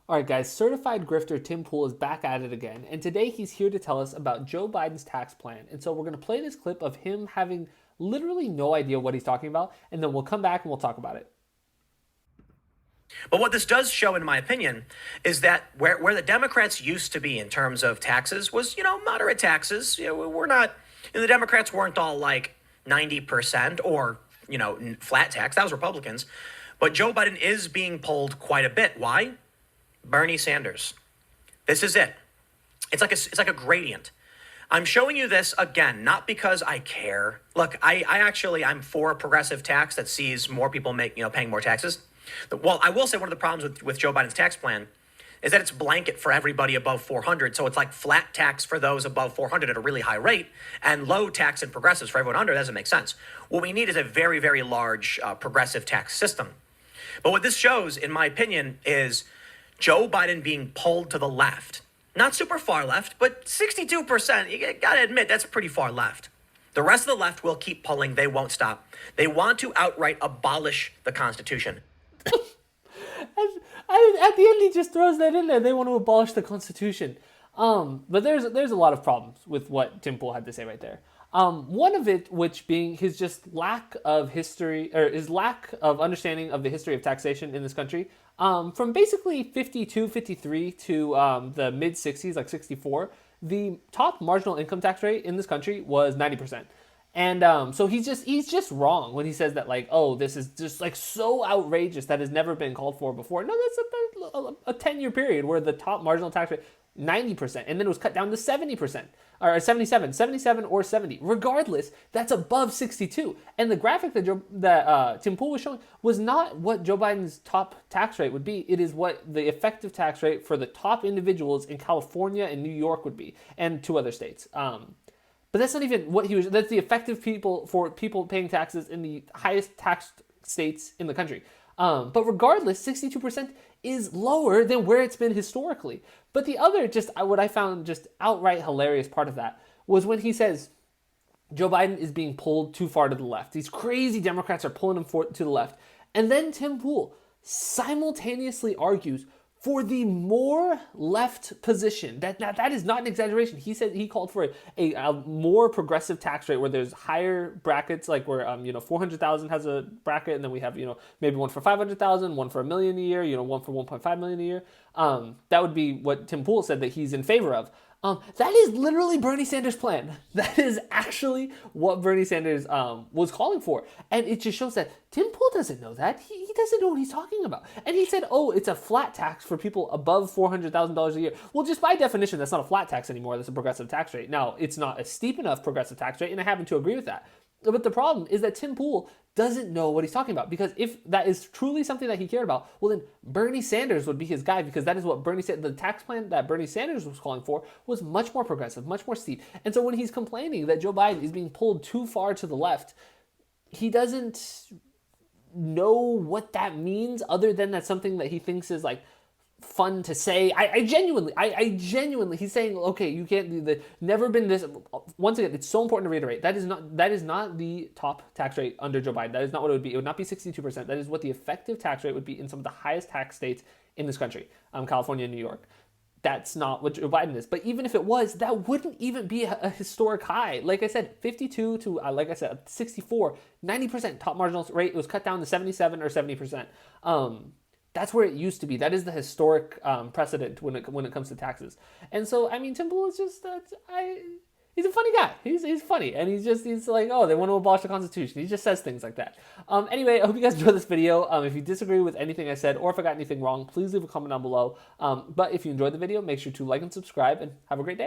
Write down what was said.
All right, guys, certified grifter Tim Pool is back at it again, and today he's here to tell us about Joe Biden's tax plan. And so we're going to play this clip of him having literally no idea what he's talking about, and then we'll come back and we'll talk about it. But what this does show, in my opinion, is that where the Democrats used to be in terms of taxes was, moderate taxes. We're not, the Democrats weren't all like 90% or, flat tax. That was Republicans. But Joe Biden is being pulled quite a bit. Why? Bernie Sanders. This is it. It's like a gradient. I'm showing you this again, not because I care. Look, I'm for a progressive tax that sees more people paying more taxes. Well, I will say one of the problems with Joe Biden's tax plan is that it's blanket for everybody above 400. So it's like flat tax for those above 400 at a really high rate and low tax and progressives for everyone under. That doesn't make sense. What we need is a very, very large progressive tax system. But what this shows, in my opinion, is Joe Biden being pulled to the left. Not super far left, but 62%. You gotta admit, that's pretty far left. The rest of the left will keep pulling. They won't stop. They want to outright abolish the Constitution. At the end, he just throws that in there. They want to abolish the Constitution. But there's a lot of problems with what Tim Pool had to say right there. One of it, which being his just lack of history, or his lack of understanding of the history of taxation in this country. From basically 52, 53 to the mid 60s, like 64, the top marginal income tax rate in this country was 90%. And so he's just wrong when he says that, like, oh, this is just like so outrageous that has never been called for before. No, that's a 10-year period where the top marginal tax rate 90%, and then it was cut down to 70%, or 77 or 70. Regardless, that's above 62. And the graphic that Tim Pool was showing was not what Joe Biden's top tax rate would be. It is what the effective tax rate for the top individuals in California and New York would be, and two other states. But that's not even what he was. That's the effective people paying taxes in the highest taxed states in the country. But regardless, 62% is lower than where it's been historically. But the other, what I found just outright hilarious part of that was when he says Joe Biden is being pulled too far to the left. These crazy Democrats are pulling him to the left. And then Tim Pool simultaneously argues for the more left position. That is not an exaggeration. He said he called for a more progressive tax rate where there's higher brackets, like where 400,000 has a bracket, and then we have maybe one for 500,000, one for $1 million a year, one for 1.5 million a year. That would be what Tim Pool said that he's in favor of. That is literally Bernie Sanders' plan. That is actually what Bernie Sanders was calling for. And it just shows that Tim Pool doesn't know that. He doesn't know what he's talking about. And he said, oh, it's a flat tax for people above $400,000 a year. Well, just by definition, that's not a flat tax anymore. That's a progressive tax rate. Now, it's not a steep enough progressive tax rate, and I happen to agree with that. But the problem is that Tim Pool doesn't know what he's talking about, because if that is truly something that he cared about, well, then Bernie Sanders would be his guy, because that is what the tax plan that Bernie Sanders was calling for was much more progressive, much more steep. And so when he's complaining that Joe Biden is being pulled too far to the left, he doesn't know what that means, other than that's something that he thinks is like fun to say. I genuinely, he's saying, okay, you can't do the never been this. Once again, it's so important to reiterate that is not the top tax rate under Joe Biden. That is not what it would be. It would not be 62%. That is what the effective tax rate would be in some of the highest tax states in this country, California and New York. That's not what Joe Biden is. But even if it was, that wouldn't even be a historic high. Like I said, 52 to, 64, 90% top marginal rate. It was cut down to 77 or 70%. That's where it used to be. That is the historic precedent when it comes to taxes. And so, Tim Pool is just he's a funny guy. He's funny, and he's like, oh, they want to abolish the Constitution. He just says things like that. Anyway, I hope you guys enjoyed this video. If you disagree with anything I said, or if I got anything wrong, please leave a comment down below. But if you enjoyed the video, make sure to like and subscribe, and have a great day.